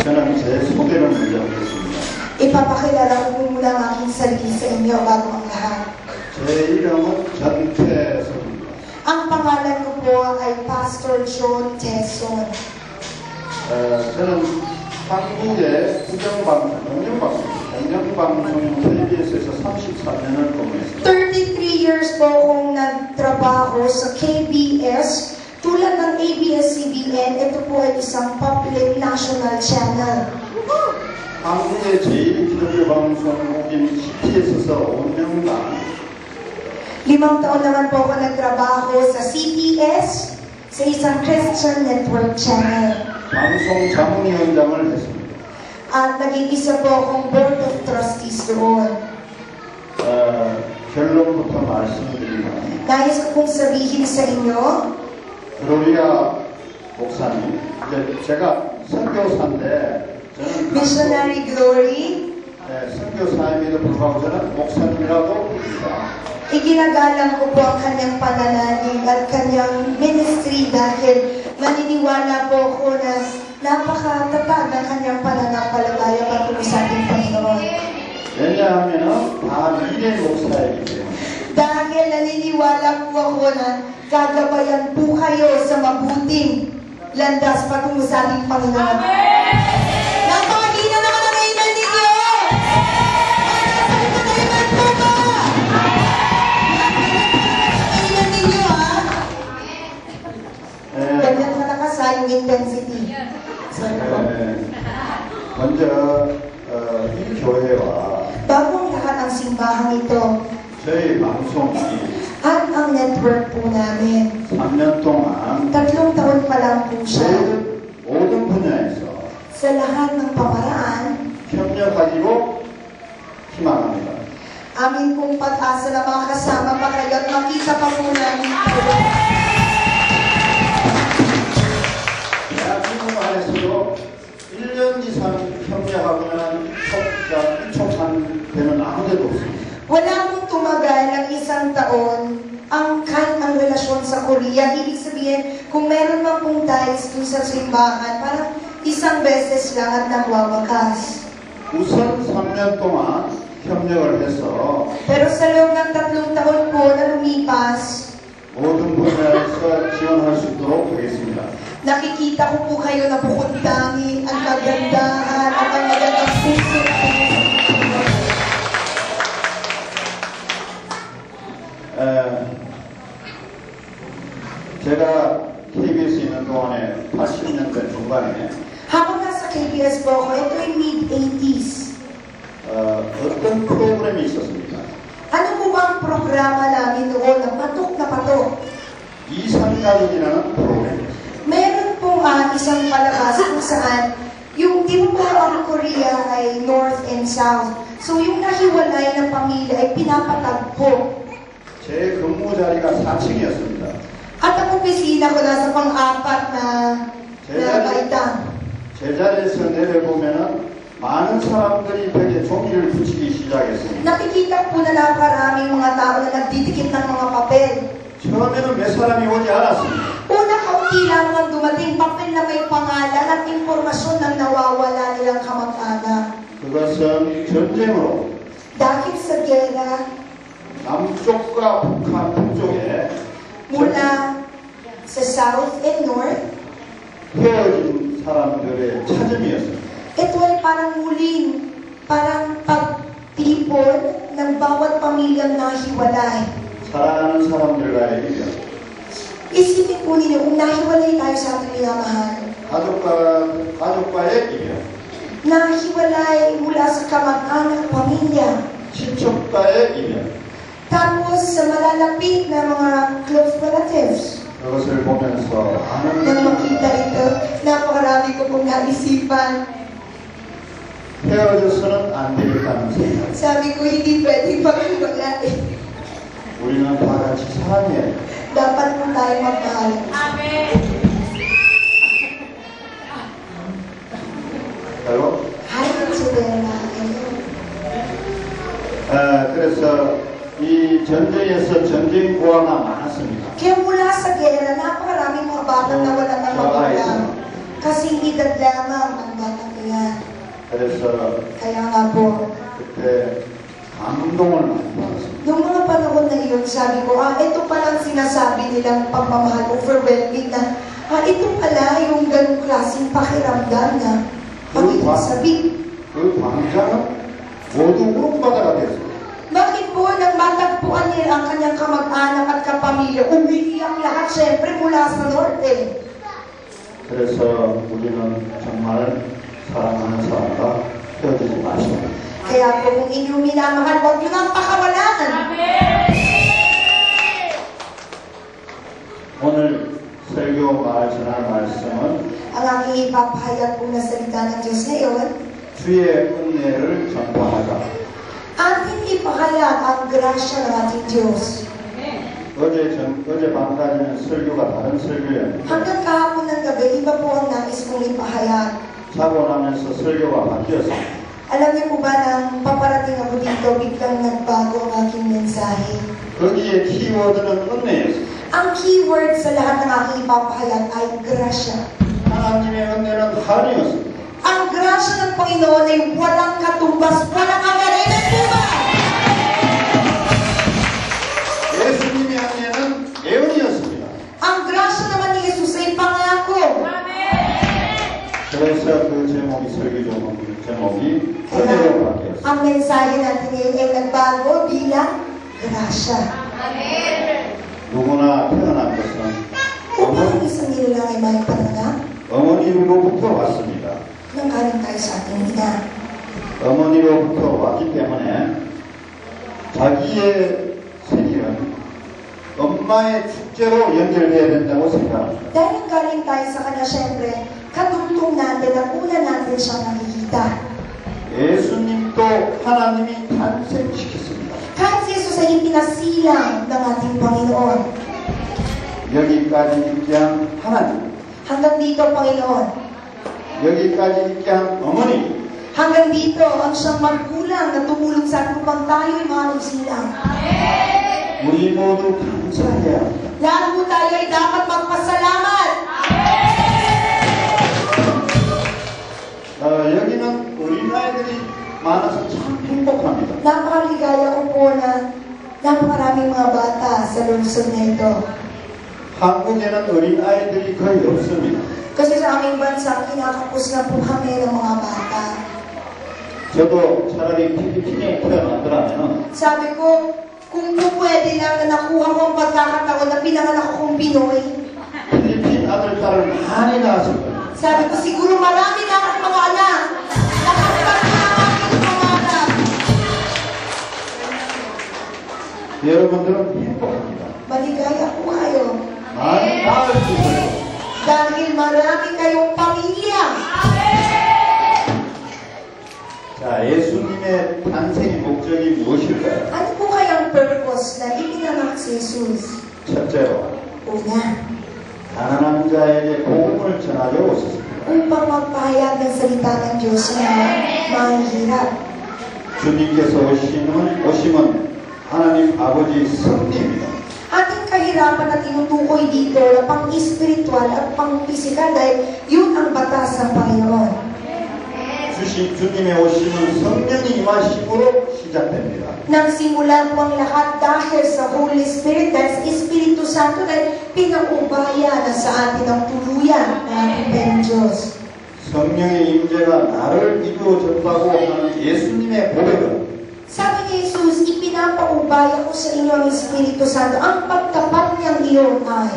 저는 제 소개를 먼저 하겠습니다. Ipapakilala ko po muna ang aking sarili sa inyo bago ang lahat. 제 이름은 전태성입니다. Ang pangalan ko po ay Pastor John Teson. 저는 한국의 공영방송 KBS에서 33년을 근무했습니다. 33 years po akong nagtrabaho sa KBS. Tulad ng ABS-CBN, ito po ay isang public national channel. 한국의 제1기독교방송국인 CTS에서 5년간 5 taon naman po ako nagtrabaho sa CTS, sa isang Christian Network channel. 방송 자문위원장을 했습니다. At naging isa po akong Board of Trustees doon. 결론부터 말씀드리면 Nais ko pong sabihin sa inyo, gloria 목사님, 제가 선교사인데 저는 Missionary Glory, 선교사임에도 불구하고 저는 목사님이라고 부릅니다. iginagalang ko po ang kanyang pananalig at kanyang ministry dahil naniniwala po ako na napakatatag ng kanyang pananampalataya patungo sa ating Panginoon. 왜냐하면 다 미래 목사이기 때문에. Dahil naniniwala po ako na gagabayan po kayo sa mabuting landas patungo sa ating Panginoon. Napakagina naman ang amen ninyo! Amen po ba? Amen ninyo, ha? Ganyan malakas ha, yung intensity. 먼저 이 교회와 Bagong lahat ang simbahang ito 저희 방송이 at ang network po namin. 3년 동안 3 taon pa lang po siya. 모든 분야에서 Sa lahat ng pamaraan, 협력하기로 희망합니다. amin pong pag-asa na makakasama pa kayo at makita pa po namin po. 대한민국 안에서도 1년 이상 협력하고는 촉산되는 아무데도 없습니다. Wala pong tumagal ng 1 taon kahit ang relasyon sa Korea. Ibig sabihin, kung meron man pong ties dun sa simbahan, parang 1 beses lang at nagwawakas. 우선 3년 동안 협력을 해서 Pero sa loob ng 3 taon po na lumipas, 모든 분야에서 지원할 수 있도록 하겠습니다. nakikita ko po kayo na bukod tangi ang kagandahan at ang magandang puso. 제가 KBS에 있는 동안에 80년대 중반에 Habang nasa KBS po ako, ito ay mid-80s. 어떤 프로그램이 있었습니다. Ano po ba ang programa namin noon na patok na patok? 이산가족이라는 프로그램. Meron pong isang palabas kung saan yung di mo po ang Korea ay North and South. So yung nahiwalay ng pamilya ay pinapatagpo. 제 근무 자리가 4층이었습니다. At ang opisina ko nasa pang-4 na baitang. 제 자리에서 내려보면은 많은 사람들이 벽에 종이를 붙이기 시작했습니다. Nakikita po na napakaraming mga tao na nagdidikit ng mga papel. 처음에는 몇 사람이 오지 않았습니다. Una, kaunti lang ang dumating papel na may pangalan at impormasyon ng nawawala nilang kamag-anak. 그것은 전쟁으로 Dahil sa gera, 남쪽과 북한 북쪽에 mula sa South and North, 헤어진 사람들의 찾음이었습니다. ito ay parang muling, parang pagtipon ng bawat pamilyang nahiwalay. 사랑하는 사람들과의 이별, Isipin po ninyo, kung nahiwalay tayo sa ating minamahal, 가족과의 이별, nahiwalay mula sa kamag-anak pamilya, 친척과의 이별, tapos sa malalapit na mga close relatives. 그것을 보면서 Nang 많은 makita ito, napakarami ko pong naisipan. 헤어져서는 안 되겠다는 생각. Sabi ko, hindi pwedeng paghiwalay. 우리는 다 같이 사랑해야 돼. Dapat po tayo magmahal. 그리고 Hanggang sa dera. 그래서 이 전쟁에서 전쟁 고아가 많았습니다. Kaya mula sa gera, napakaraming mga batang nawalan ng magulang. Kasing edad lamang ang batang iyan. 그래서 Kaya nga po, 그때 감동을 많이 받았습니다. noong mga panahon na iyon, sabi ko, ito palang sinasabi nilang pagmamahal, overwhelming na, ito pala yung ganong klaseng pakiramdam na pag-ibig. 그 광장은 모두 울음바다가 됐어요. Bakit po, nang matagpuan niya ang kanyang kamag-anak at kapamilya, umiiyak lahat siyempre mula sa norte. 그래서 우리는 정말 사랑하는 사람과 헤어지지 마시고 Kaya po kung inyong minamahal, huwag nyo nang pakawalan. 오늘 설교 전할 말씀은 Ang aking ipapahayag po na salita ng Diyos ngayon, 주의 은혜를 전파하자. ating ipahayag ang grasya ng ating Diyos. 어제 밤까지는 설교가 다른 설교였는데 Hanggang kahapon ng gabi, iba po ang nais kong ipahayag. 자고 나면서 설교가 바뀌었어요. Alam niyo po ba nang paparating ako dito, biglang nagbago ang aking mensahe. 거기에 키워드는 은혜였어요. Ang keyword sa lahat ng aking ipapahayag ay grasya. 하나님의 은혜는 한이었습니다. Ang grasya ng Panginoon ay walang katumbas, walang angarinan po ba? 예수님의 은혜는 예언이었습니다. Ang grasya naman ni Jesus ay pangako. 그래서 그 설교 제목이 은혜로 바뀌었어요. Ang mensahe natin ngayon ay nagbago bilang grasya. 누구나 태어난 것은 Upang ang isang nilalang ay may panganak, 어머니로부터 왔습니다. nanggaling tayo sa ating ina. 어머니로부터 왔기 때문에 자기의 생일은 엄마의 축제로 연결해야 된다고 생각합니다. Dahil galing tayo sa kanya, syempre, kadugtong natin at una natin siyang nakikita. 예수님도 하나님이 탄생시켰습니다. Kahit si Jesus ay pinasilang ng ating Panginoon. 여기까지 있게 한 하나님, Hanggang dito, Panginoon. 여기까지 있게 한 어머니, Hanggang dito, ang siyang magulang na tumulong sa ating upang tayo ay mahalong silang. 우리 모두 감사해야 합니다. Lahat po tayo ay dapat magpasalamat. 여기는 어린아이들이 많아서 참 행복합니다. Napakaligaya ko po na napakaraming mga bata sa lungsod na ito. 한국에는 어린아이들이 거의 없습니다. Kasi sa aming bansa, kinakapos na po kami ng mga bata. 저도 차라리 필리핀에 태어났더라면 Sabi ko, kung po pwede lang na nakuha ko ang pagkakataon na pinanganak akong Pinoy, 필리핀 아들, 딸을 많이 낳았을 거예요. sabi ko, siguro marami na akong mga anak. Nakapag na ang aking pangarap. 여러분들은 행복합니다. Maligaya po kayo. 많이 낳을 수 있어요. Dahil marami kayong pamilya. 자, 예수님의 탄생의 목적이 무엇일까요? Ano po kayang purpose na ipinanganak si Jesus? 첫째로, Una, 가난한 자에게 복음을 전하려 오셨습니다. upang magpahayag ng salita ng Diyos na mahihirap. 주님께서 오심은 하나님 아버지 섭리입니다. Ating kahirapan na tinutukoy dito na pang-espiritual at pang-pisikal dahil yun ang batas ng Panginoon. 주님의 오심은 성령이 임하심으로 시작됩니다. Nagsimula po ang lahat dahil sa Holy Spirit, dahil sa Espiritu Santo, dahil pinag-ubaya na sa atin ang tuluyan ng ating Diyos. 성령의 임재가 나를 이루어 전파고 하는 예수님의 고백은 Sabi ni Jesus, ipinapaubaya ko sa inyo ang Espiritu Santo. Ang pagtapat niyang iyon ay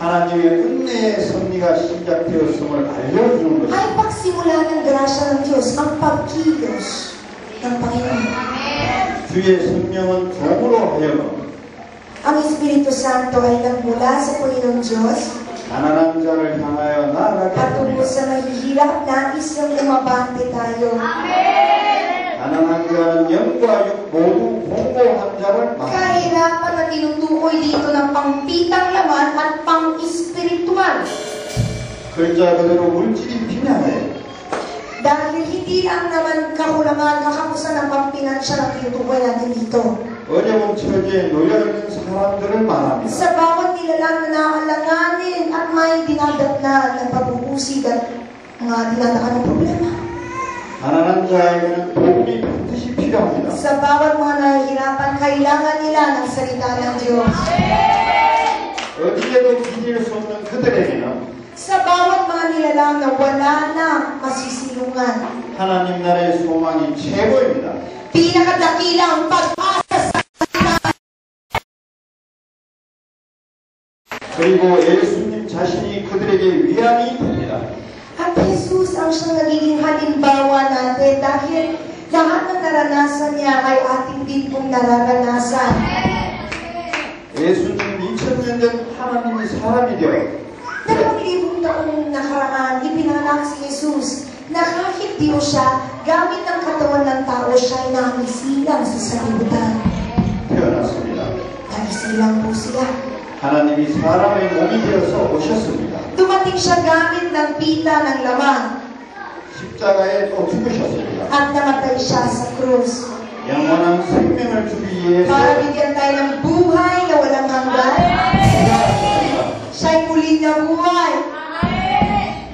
하나님의 은혜의 섭리가 시작되었음을 알려주는 ay 것입니다. pagsimula ng grasya ng Diyos, ang pagkilos ng Panginoon. 주의 성령은 종으로 하여금 Ang Espiritu Santo ay nagmula sa Panginoong Diyos 가난한 자를 향하여 나아가게 patungo 합니다. sa mahihirap, nais niyang umabante tayo. 가난한 자는 영과 육 모두 공고한 자를 말합니다. Kahirapan na tinutukoy dito ng pangpitang laman at pang-espiritual. 글자 그대로 물질이 빈약해요. Dahil hindi lang naman kakulangan, kakapusan ng pampinansyal ang tinutukoy natin dito. 어려운 처지에 놓여있는 사람들을 말합니다. Sa bawat nilalang na naalanganin at may dinadatnan ng pag-uusig at mga dinadakan ng problema. 자에게는 복음이 반드시 필요합니다. Sa bawat mga nahihirapan, kailangan nila ng salita ng Diyos. 어디에도 기댈 수 없는 그들에게는 Sa bawat mga nilalang na wala na masisilungan, 하나님 나라의 소망이 최고입니다. pinakadakila ang pag-asa sa 그리고 예수님 자신이 그들에게 위안이 됩니다. At Jesus ang siyang nagiging halimbawa natin dahil lahat ng naranasan niya ay ating din pong nararanasan. 예수님 2000년 전 하나님이 사람이 되어 2,000 taong nakaraan, ipinanganak si Jesus na kahit Diyos siya, gamit ang katawan ng tao, siya ay nakisilang sa sanlibutan. 태어났습니다. Nakisilang po siya. 하나님이 사람의 몸이 되어서 오셨습니다. Dumating siya gamit ng pita ng laman 십자가에 또 죽으셨습니다. at namatay siya sa krus. 영원한 생명을 주기 위해서 Para bigyan tayo ng buhay na walang hanggan. Siya'y muli na buhay.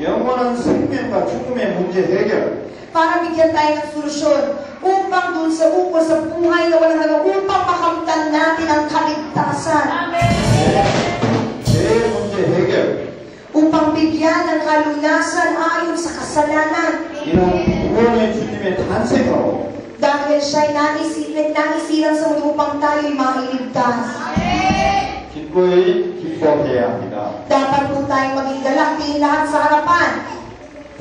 영원한 생명과 죽음의 문제 해결, Para bigyan tayo ng solusyon upang dun sa ukol sa buhay na walang hanggan, upang makamtan natin ang kaligtasan. 제 문제 해결, Upang bigyan ng kalunasan ayon sa kasalanan. 이런 구원의 주님의 탄생으로 Dahil siya'y nanisilang sa mundo upang tayo'y mailigtas. 기꺼이 기뻐해야 합니다. Dapat po tayong maging galak din lahat sa harapan.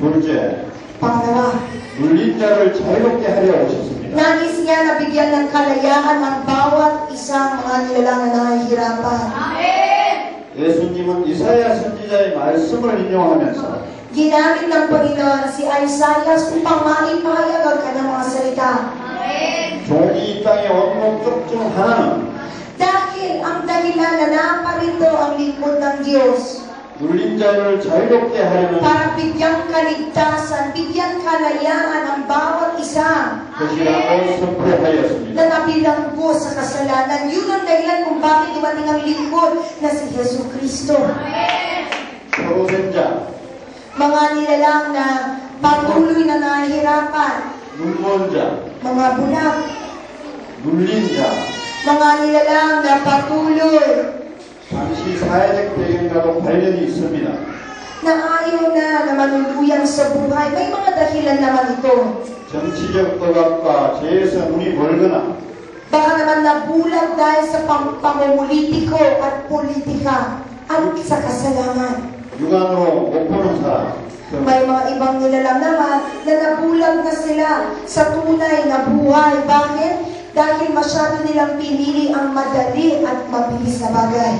둘째, Pangalawa, 눌린 자를 자유롭게 하려 오셨습니다. nais niya na bigyan ng kalayaan ang bawat isang mga nilalang na nahihirapan. 예수님은 이사야 선지자의 말씀을 인용하면서 Ginamit ng Panginoon si Isaiah upang maipahayag ang kanyang mga salita. 종이 이 땅에 온 목적 중 하나는 Dahil ang dahilan na naparito ang lingkod ng Diyos 눌린 자를 자유롭게 하려는 para bigyang kaligtasan, bigyang kalayaan ang bawat isa 것이라고 선포하였습니다. na nabilanggo sa kasalanan. Yun ang dahilan kung bakit dumating ang lingkod na si Yesu Kristo. 포로생자, Mga nilalang na patuloy na nahihirapan, 눈먼 자, mga bulag, 눌린 자, mga nilalang na patuloy 당시 사회적 배경과도 관련이 있습니다. na ayaw na manuluyang sa buhay. May mga dahilan naman ito. 정치적 억압과 죄에서 눈이 멀거나 Baka naman nabulag dahil sa pamumulitiko at politika at sa kasalanan. 육안으로 못 보는 사람, May mga ibang nilalang naman na nabulag na sila sa tunay na buhay. Bakit? Dahil masyado nilang pinili ang madali at mabilis na bagay.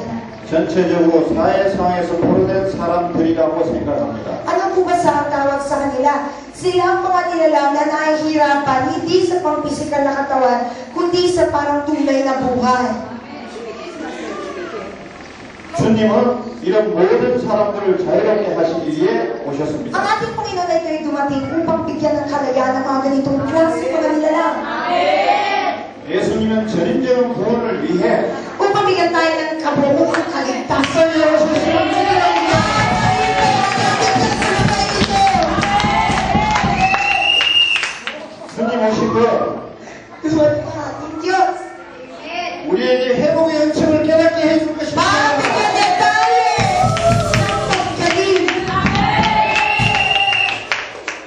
전체적으로 사회 상황에서 포로된 사람들이라고 생각합니다. Ano po ba sa tawag sa kanila? Sila ang mga nilalang na nahihirapan, hindi sa pang-pisikal na katawan, kundi sa parang tunay na buhay. 주님은 이런 모든 사람들을 자유롭게 하시기 위해 오셨습니다. Ang ating Panginoon ay kayo dumating upang bigyan ng kalayaan ng mga ganitong klase mga nilalang. 예수님은 전인적인 구원을 위해 Upang bigyan tayo ng kabuuan kaligtasan. 주님 오시고 Dumating ang ating Diyos. 우리에게 회복의 은총을 깨닫게 해줄 것입니다. Mabigyan niya tayo ng pagkalim.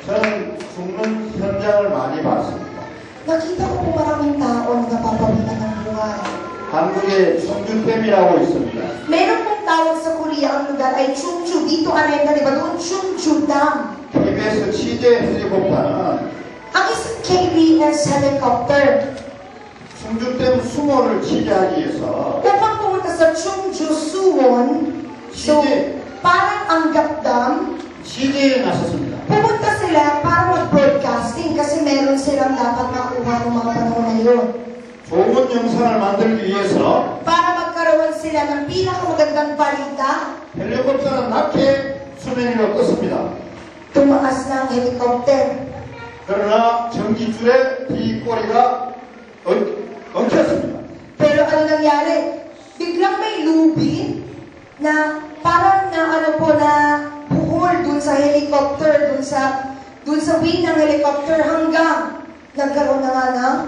저는 죽는 현장을 많이 봤습니다. Nakita ko po maraming tao na napapawilan ng buhay. 한국에 충주댐이라고 있습니다. Meron pong tawag sa Korea ang lugar ay Chungju. Dito arenda, di ba doon? Chungju Dam. KBS 취재 헬리콥터는 Ang isang KBS helicopter 충주댐 수모를 취재하기 위해서 upang pumunta sa Chungju Suwon. So, parang Anggap Dam, 취재에 나섰습니다. pumunta sila para mag-broadcasting kasi meron silang dapat makuha ng mga panahon na yun. 좋은 영상을 만들기 위해서 Para magkaroon sila ng pinakamagandang balita, 헬리콥터는 낮게 수면 위로 떴습니다. tumaas na ang helicopter. 그러나 전기줄에 뒷꼬리가 엉켰습니다. Pero ano nangyari? Biglang may lubi na parang na ano po na buhol dun sa helicopter, dun dun sa wing ng helicopter hanggang nagkaroon na nga ng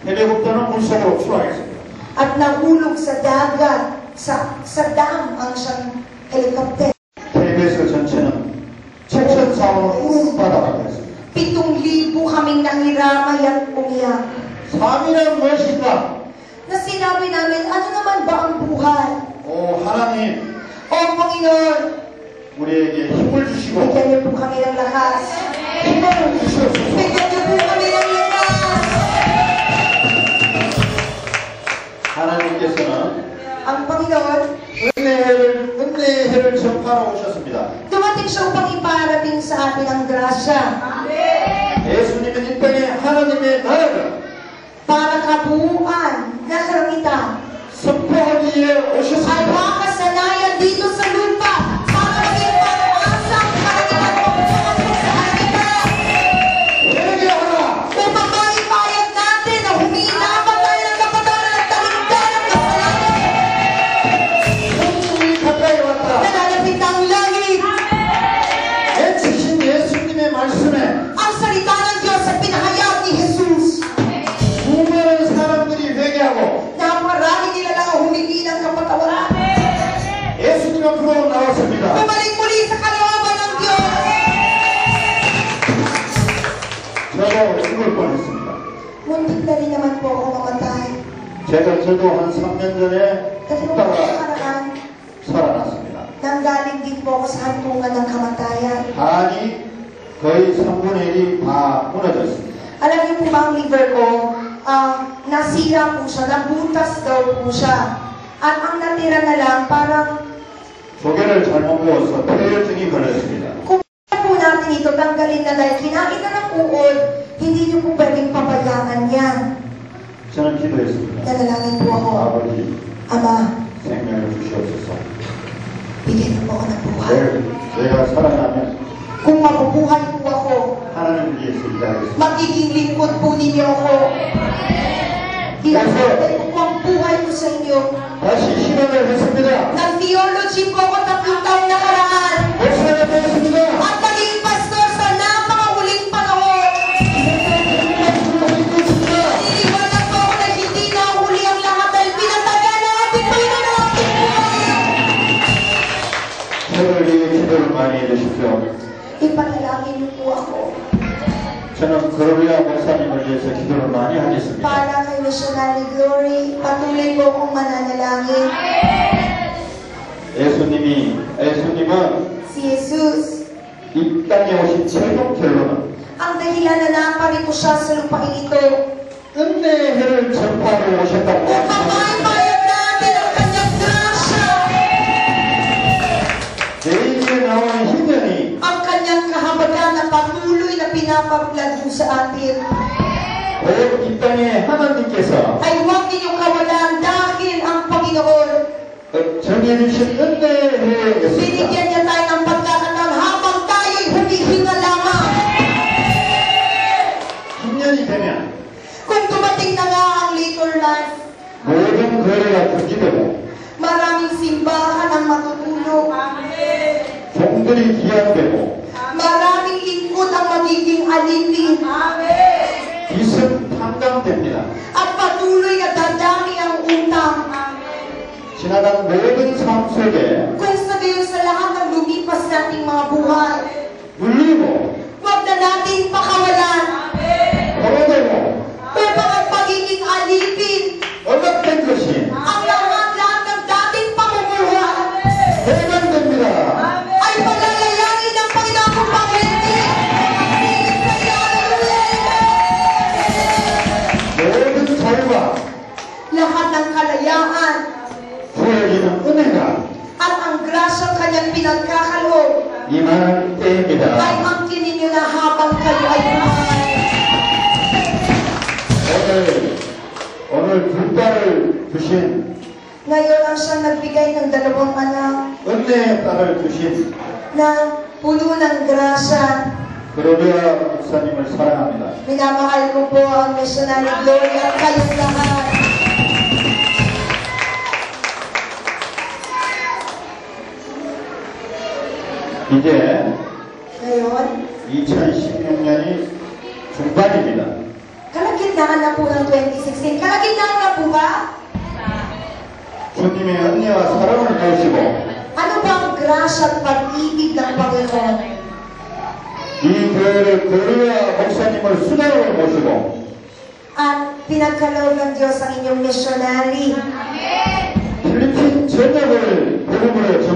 헬리콥터는 물속으로 추락했습니다. at nahulog sa dagat, sa dam ang siyang helicopter. KBS 전체는 7,400원을 우는 바다가 되었습니다. 7,000 kaming nangiramay at umiyak. 삶이란 무엇인가? Na sinabi namin, ano naman ba ang buhay? 오 하나님 O Panginoon, 우리에게 힘을 주시고 bigyan niyo po kami ng lakas. 희망을 주시옵소서. Bigyan niyo po kami ng lakas. 하나님께서는 Ang Panginoon, 은혜의 해를 전파하러 오셨습니다. dumating siya upang iparating sa atin ang grasya 예수님은 이 땅에 하나님의 나라를 para kabuuan na karangitan 선포하기 위해 ay 오셨습니다. makasanayan dito sa lupa para maging pang-asang karangitan mo sa atin. 회개하라. Upang maipayag natin na huminaba tayo ng kapatawaran at taligdan ng kasalanan. 천국이 가까이 왔다. Nalalapit ang langit. 애쓰신 예수님의 말씀에 Ang salita ng Diyos at pinahayag ni Jesus. 수많은 사람들이 회개하고 Na maraming nilalang ang humingi ng kapatawaran. 예수님 앞으로 나왔습니다. Bumalik muli sa kalooban ng Diyos. 저도 죽을 뻔했습니다. Muntik na rin naman po ako mamatay. 저도 한 3년 전에 Kasi nung 죽다가 nakaraan, 살아났습니다. nanggaling din po ako sa hantungan ng kamatayan. 간이 거의 3분의 1이 다 무너졌습니다. Alam niyo po ba ang liver ko, nasira po siya, nabutas daw po siya. At ang natira na lang, parang 조개를 잘못 구워서 폐혈증이 걸렸습니다. kung kaya po natin ito, tanggalin na dahil kinain na ng uod, hindi niyo po pwedeng pabayaan yan. 저는 기도했습니다. Nanalangin po ako, 아버지 Ama, 생명을 주시옵소서. bigyan niyo po ako ng buhay. 내가 살아나면 Kung mabubuhay po ako, 하나님을 위해서 일하겠습니다. magiging lingkod po ninyo ako. Ilagay ko po ang buhay ko sa inyo. 다시 신앙을 했습니다. Nag-theology po ako 3 taong nakaraan. 목사가 되었습니다. At naging pastor sa napakahuling panahon. Naniniwala po ako na hindi na huli ang lahat dahil pinatagal na ating Panginoon ang ating buhay. 저를 위해 기도를 많이 해주십시오. Ipanalangin niyo po ako. 저는 그로리아 목사님을 위해서 기도를 많이 하겠습니다. Para kay Missionary Glory, patuloy po akong mananalangin. 예수님은 Si Jesus, 이 땅에 오신 최종 결론은 ang dahilan na naparito siya sa lupain ito, 은혜의 해를 전파하러 오셨다고 upang 하십니다. maipayag natin ang kanyang grasya, 내일에 나오는 희년이 ang kanyang kahabaghan na patuloy na pinapaglago sa atin. 곧 이 땅에 하나님께서 Ay huwag ninyong kawalan dahil ang Panginoon, 정해주신 은혜의 해였습니다. binigyan niya tayo ng pagkakataon habang tayo'y humihinga lamang. 희년이 되면 Kung dumating na nga ang later life, 모든 거래가 금지되고 maraming simbahan ang matutulog. 종들이 기한되고 Maraming lingkod ang magiging alipin. 빚은 탕감됩니다. At patuloy na dadami ang utang. 지나간 모든 삶 속에 Kung sa gayon sa lahat ng lumipas nating mga buhay, 물리고 huwag na natin pakawalan 포로되고 upang ang pagiging alipin, 억압된 것이 ang lahat ng dating pamumuhay 해방됩니다. ay palalayangin ng Panginoon kung pangiti. 모든 자유가 Lahat ng kalayaan 주어지는 은혜가 at ang grasyang kanyang pinagkakaloob 임하는 때입니다. ay angkinin niyo na habang kayo ay buhay. 오늘 두 딸을 주신 Ngayon ang siyang nagbigay ng 2 anak 은혜의 딸을 주신 na puno ng grasya. 그로리아 목사님을 사랑합니다. Minamahal ko po ang Missionary Glory at kayong lahat. 이제 Ngayon, 2016년이 중반입니다. Kalagitnaan na po ng 2016. Kalagitnaan na po ba? 주님의 은혜와 사랑을 보시고 Ano ba ang grasya at pag-ibig ng Panginoon? 이 교회를 거리와 목사님을 수장으로 모시고 At pinagkaloob ng Diyos ang inyong missionary. 필리핀 전역을 복음으로